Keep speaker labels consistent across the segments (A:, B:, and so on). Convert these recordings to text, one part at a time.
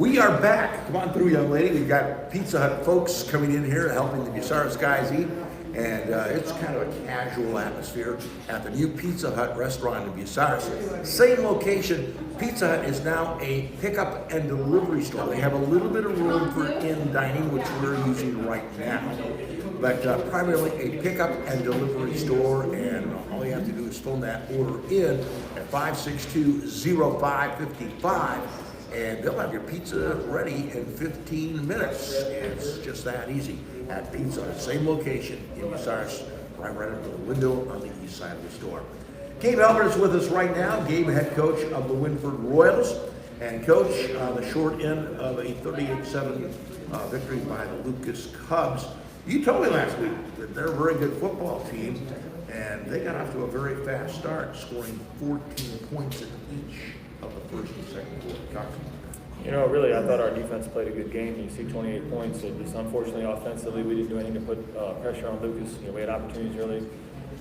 A: We are back. Come on through, young lady. We've got Pizza Hut folks coming in here helping the Bucyrus guys eat. And it's kind of a casual atmosphere at the new Pizza Hut restaurant in Bucyrus. Same location. Pizza Hut is now a pickup and delivery store. They have a little bit of room for in dining, which we're using right now. But primarily a pickup and delivery store, and all you have to do is phone that order in at 562-0555. And they'll have your pizza ready in 15 minutes. It's just that easy at Pizza Hut. Same location in Bucyrus, right under the window on the east side of the store. Gabe Helbert is with us right now. Gabe, head coach of the Wynford Royals, and coach on the short end of a 38-7 victory by the Lucas Cubs. You told me last week that they're a very good football team, and they got off to a very fast start, scoring 14 points in each of the first and second quarter.
B: You know, really, I thought our defense played a good game. You see 28 points. Just unfortunately, offensively, we didn't do anything to put pressure on Lucas. You know, we had opportunities early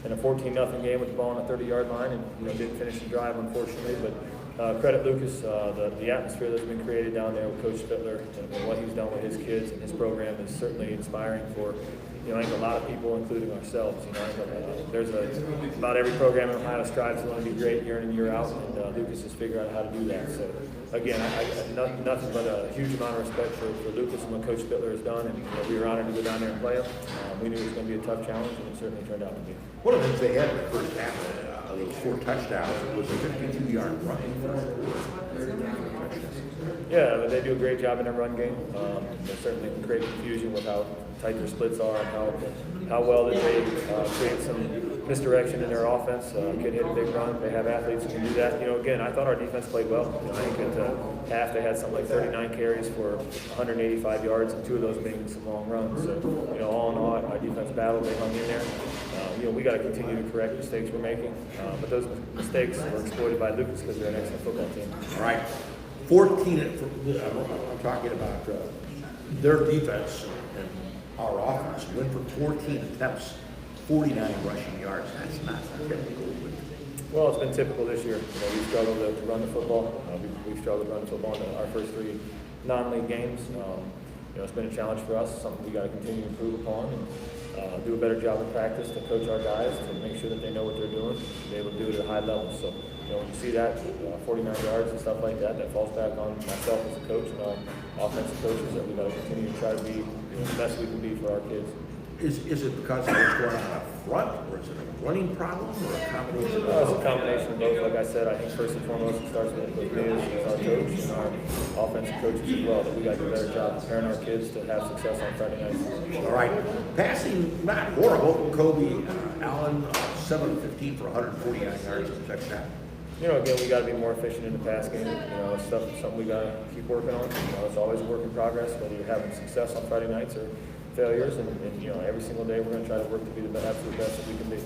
B: in a 14-0 game with the ball on the 30-yard line, and didn't finish the drive, unfortunately. But credit Lucas, the atmosphere that's been created down there with Coach Spittler and what he's done with his kids and his program is certainly inspiring for. I think a lot of people, including ourselves, there's about every program in Ohio strives to want to be great year in and year out, and Lucas has figured out how to do that. So, again, nothing but a huge amount of respect for Lucas and what Coach Spittler has done, and we were honored to go down there and play him. We knew it was going to be a tough challenge, and it certainly turned out to be.
A: One of the things they had in the first half, those 4 touchdowns, was a 52-yard run.
B: Yeah, but they do a great job in their run game. They certainly can create confusion with how tight their splits are and how well that they create some misdirection in their offense. Kid hit a big run. They have athletes who can do that. Again, I thought our defense played well. I think at half they had something like 39 carries for 185 yards, and 2 of those being some long runs. So, all in all, our defense battled. They hung in there. We got to continue to correct mistakes we're making. But those mistakes were exploited by Lucas because they're an excellent football team.
A: All right. 14, I'm talking about their defense and our offense. Went for 14 attempts, 49 rushing yards. That's not typical.
B: Well, it's been typical this year. We've struggled to run the football. We've struggled to run the football in our first 3 non-league games. It's been a challenge for us, something we got to continue to improve upon and do a better job in practice to coach our guys to make sure that they know what they're doing and be able to do it at a high level. So, when you see that 49 yards and stuff like that, that falls back on myself as a coach and our offensive coaches that we got to continue to try to be the best we can be for our kids.
A: Is it because of what's going on up front, or is it a running problem, or a combination of both?
B: It's a combination of both. Like I said, I think first and foremost it starts with me as our coach and our offensive coaches as well, that we got to do a better job preparing our kids to have success on Friday nights.
A: All right. Passing, not horrible. Kobe Allen, 7-15 for 149 yards and a touchdown.
B: Again, we got to be more efficient in the pass game. It's something we got to keep working on. It's always a work in progress, whether you're having success on Friday nights or failures. And every single day we're going to try to work to be the absolute best that we can be.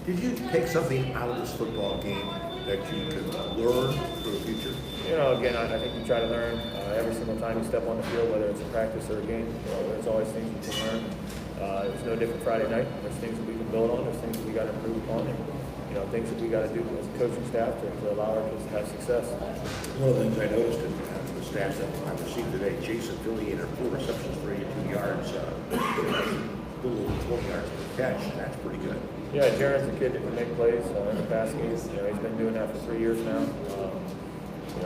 A: Did you take something out of this football game that you could learn for the future?
B: Again, I think we try to learn every single time you step on the field, whether it's a practice or a game. There's always things you can learn. It's no different Friday night. There's things that we can build on. There's things that we got to improve upon. And, things that we got to do as a coaching staff to allow our kids to have success.
A: One of the things I noticed in the stats that I received today, Chase affiliated 4 receptions for 82 yards, a little over 20 yards per catch. That's pretty good.
B: Yeah, Jaren's a kid that can make plays in the pass game. He's been doing that for 3 years now.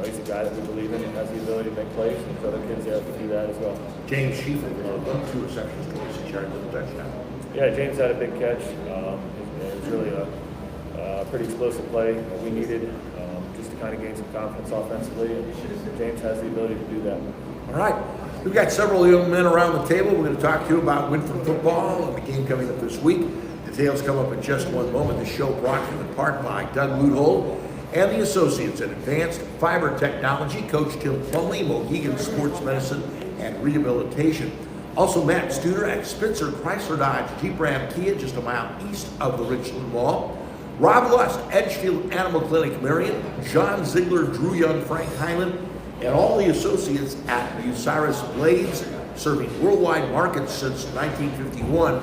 B: He's a guy that we believe in and has the ability to make plays, and there's other kids there to do that as well.
A: James Sheaforth, 2 receptions, 26 yards with a touchdown.
B: Yeah, James had a big catch. It was really a pretty explosive play that we needed just to kind of gain some confidence offensively, and James has the ability to do that.
A: All right. We've got several young men around the table. We're going to talk to you about Wynford football and the game coming up this week. Details come up in just one moment. The show brought to you in part by Doug Luthold and the Associates in Advanced Fiber Technology, Coach Tim Plumley, Mohegan Sports Medicine and Rehabilitation. Also, Matt Studer at Spitzer Chrysler Dodge Jeep Ram Kia, just a mile east of the Richland Mall. Rob Lust, Edgefield Animal Clinic, Marion. John Ziegler, Drew Young, Frank Hyland, and all the associates at Bucyrus Blades, serving worldwide markets since 1951.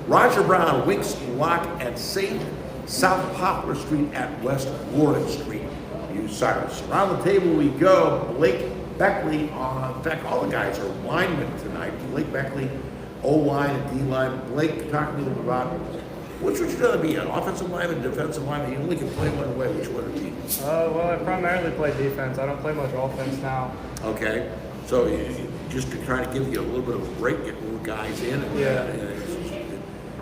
A: Roger Brown, Wicks, Lock, and St. South Poplar Street at West Warren Street, Bucyrus. Around the table we go. Blake Beckley. In fact, all the guys are linemen tonight. Blake Beckley, O-line and D-line. Blake, talk to me a little about which would you rather be, an offensive lineman, defensive lineman? You only can play one way. Which one would it be?
C: Well, I primarily play defense. I don't play much offense now.
A: Okay. So just to try to give you a little bit of a break, get more guys in. And,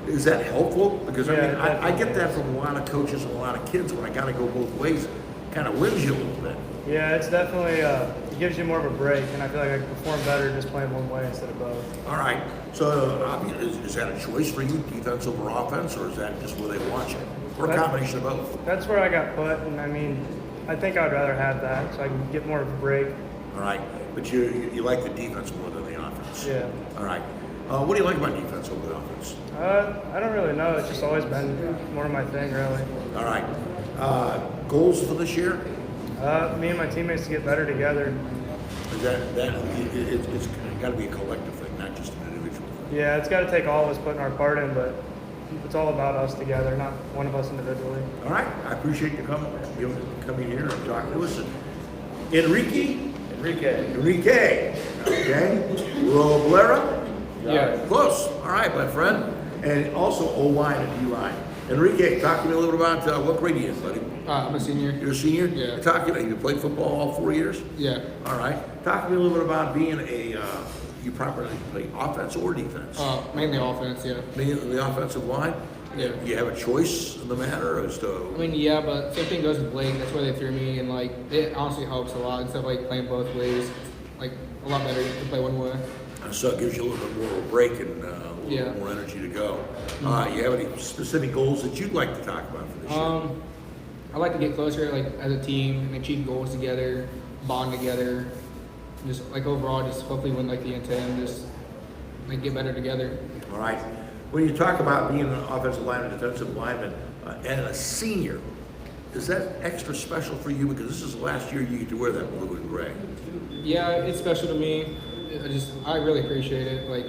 A: is that helpful? Because I get that from a lot of coaches and a lot of kids. When I got to go both ways, kind of wins you a little bit.
C: Yeah, it's definitely it gives you more of a break, and I feel like I can perform better just playing one way instead of both.
A: All right. So is that a choice for you, defense over offense, or is that just where they want you, or a combination of both?
C: That's where I got put, and I mean, I think I'd rather have that so I can get more of a break.
A: All right. But you like the defense more than the offense.
C: Yeah.
A: All right. What do you like about defense over the offense?
C: I don't really know. It's just always been more of my thing, really.
A: All right. Goals for this year?
C: Me and my teammates to get better together.
A: Is it's got to be a collective thing, not just an individual thing.
C: Yeah, it's got to take all of us putting our part in, but it's all about us together, not one of us individually.
A: All right. I appreciate you coming here and talking to us. And Enrique. Okay. Roblero.
C: Yeah.
A: Close. All right, my friend. And also O-line and D-line. Enrique, talk to me a little bit about what grade are you in, buddy?
D: I'm a senior.
A: You're a senior?
D: Yeah.
A: You played football all 4 years?
D: Yeah.
A: All right. Talk to me a little bit about being you primarily play offense or defense?
D: Mainly offense, yeah.
A: Mainly the offensive line?
D: Yeah.
A: You have a choice in the matter as to...
D: I mean, yeah, but same thing goes with Blake. That's where they threw me, and like it honestly helps a lot instead of like playing both ways. Like a lot better to play one way.
A: So it gives you a little bit more of a break and a little more energy to go. You have any specific goals that you'd like to talk about for this year?
D: I'd like to get closer, like as a team, and achieve goals together, bond together, and just like overall, just hopefully win like the N10, just like get better together.
A: All right. When you talk about being an offensive lineman, defensive lineman, and a senior, is that extra special for you because this is the last year you get to wear that blue and gray?
D: Yeah, it's special to me. I really appreciate it. Like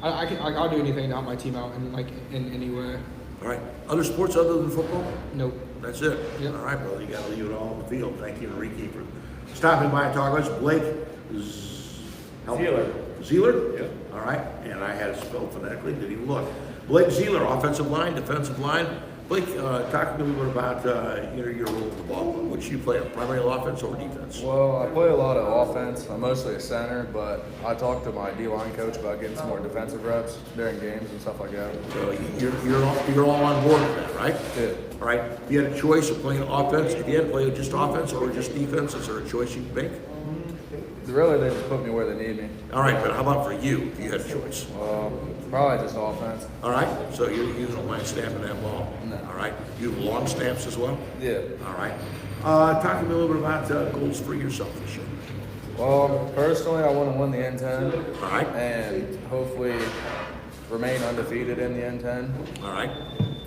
D: I'll do anything to help my team out in any way.
A: All right. Other sports other than football?
D: Nope.
A: That's it.
D: Yep.
A: All right, brother. You got to leave it all on the field. Thank you, Enrique, for stopping by and talking to us. Blake Zealor?
B: Yep.
A: All right. And I had it spelled phonetically. Didn't even look. Blake Zealor, offensive line, defensive line. Blake, talk to me a little bit about your role in the ball. Which you play, primarily offense or defense?
E: Well, I play a lot of offense. I'm mostly a center, but I talked to my D-line coach about getting some more defensive reps during games and stuff like that.
A: So you're all on board with that, right?
E: Yeah.
A: All right. If you had a choice of playing offense, if you had to play just offense or just defense, is there a choice you could make?
E: Really, they just put me where they need me.
A: All right, but how about for you, if you had a choice?
E: Probably just offense.
A: All right, so you don't mind snapping that ball?
E: No.
A: All right. You have long snaps as well?
E: Yeah.
A: All right. Talk to me a little bit about goals for yourself this year.
E: Well, personally, I want to win the N10.
A: All right.
E: And hopefully remain undefeated in the N10.
A: All right.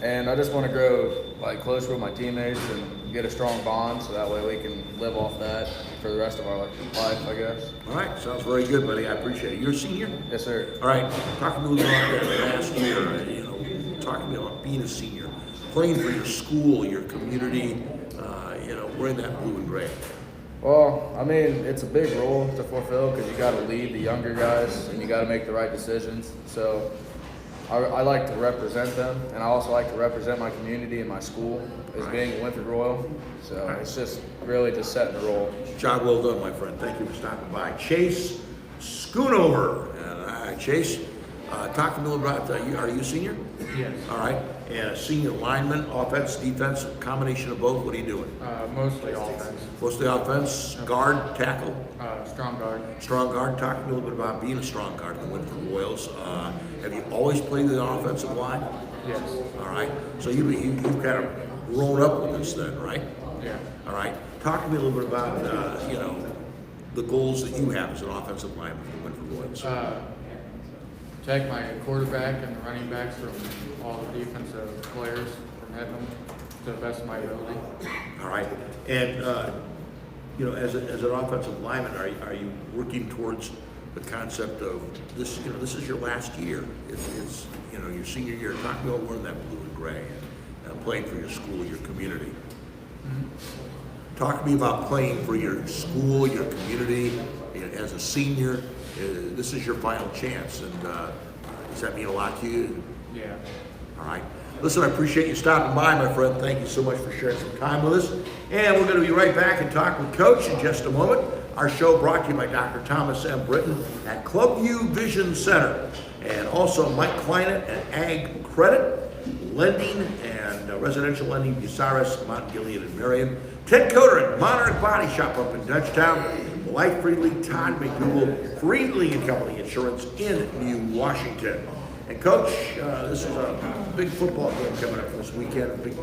E: And I just want to grow like closer with my teammates and get a strong bond so that way we can live off that for the rest of our life, I guess.
A: All right. Sounds very good, buddy. I appreciate it. You're a senior?
E: Yes, sir.
A: All right. Talk to me a little bit about that last year. Talk to me about being a senior, playing for your school, your community, wearing that blue and gray.
E: Well, I mean, it's a big role to fulfill because you got to lead the younger guys and you got to make the right decisions. So I like to represent them, and I also like to represent my community and my school as being Wynford Royal. So it's just really just setting the role.
A: Job well done, my friend. Thank you for stopping by. Chase Schoonover. Chase, talk to me a little about, are you a senior?
F: Yes.
A: All right. And a senior lineman, offense, defense, combination of both. What are you doing?
F: Mostly offense.
A: Mostly offense, guard, tackle,
F: Strong guard.
A: strong guard. Talk to me a little bit about being a strong guard in the Wynford Royals. Have you always played the offensive line?
F: Yes.
A: All right. So you've kind of grown up with this then, right?
F: Yeah.
A: All right. Talk to me a little bit about, the goals that you have as an offensive lineman for the Wynford Royals.
F: Protect my quarterback and the running backs from all the defensive players from hitting them to the best of my ability.
A: All right. And, as an offensive lineman, are you working towards the concept of this, this is your last year. It's your senior year. Talk about wearing that blue and gray and playing for your school, your community.
F: Mm-hmm.
A: Talk to me about playing for your school, your community, as a senior. This is your final chance, and does that mean a lot to you?
F: Yeah.
A: All right. Listen, I appreciate you stopping by, my friend. Thank you so much for sharing some time with us. And we're going to be right back and talk with Coach in just a moment. Our show brought to you by Dr. Thomas M. Britton at Clubview Vision Center, and also Mike Kleinert at Ag Credit, Lending and Residential Lending, Bucyrus, Mount Gilead, and Marion. Ted Coder at Monarch Body Shop up in Dutchtown. Life Freely, Todd McDougal, Freely and Company Insurance in New Washington. And Coach, this is a big football game coming up this weekend, a big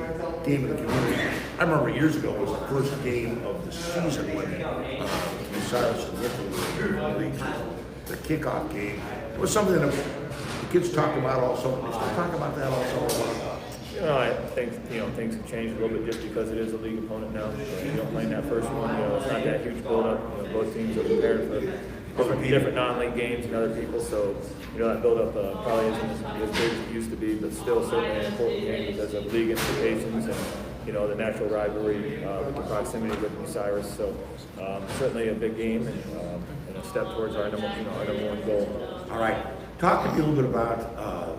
A: game in the community. I remember years ago it was the first game of the season when Bucyrus and Wynford were the kickoff game. It was something that the kids talked about all summer. They still talk about that all summer.
B: I think things have changed a little bit just because it is a league opponent now. Playing that first one, it's not that huge build-up. Both teams are prepared for different non-league games and other people, so that build-up probably isn't as big as it used to be, but still certainly an important game because of league implications and the natural rivalry with the proximity with Bucyrus. So certainly a big game and a step towards our number one goal.
A: All right, talk to me a little bit about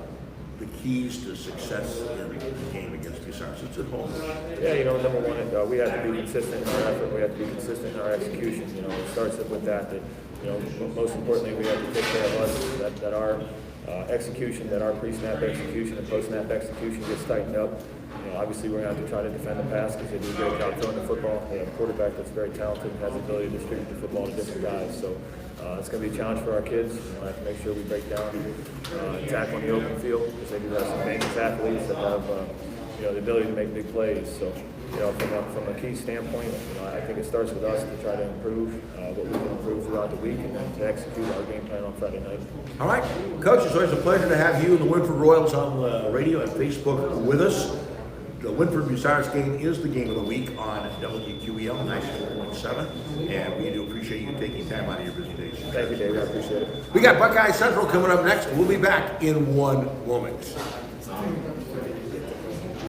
A: the keys to success in the game against Bucyrus. It's at home.
B: Yeah, number one, we have to be consistent in our effort. We have to be consistent in our execution. It starts with that most importantly, we have to take care of us, that our execution, that our pre-snap execution and post-snap execution gets tightened up. Obviously, we're going to have to try to defend the pass because they do a great job throwing the football. They have a quarterback that's very talented and has the ability to distribute the football to different guys. So it's going to be a challenge for our kids. We have to make sure we break down attack on the open field because they do have some dangerous athletes that have the ability to make big plays. So from a key standpoint, I think it starts with us to try to improve what we can improve throughout the week and then to execute our game plan on Friday night.
A: All right, Coach, it's always a pleasure to have you and the Wynford Royals on the radio and Facebook with us. The Wynford-Bucyrus game is the game of the week on WQEL 94.7, and we do appreciate you taking time out of your busy days.
B: Thank you, Davey. I appreciate it.
A: We got Buckeye Central coming up next. We'll be back in one moment.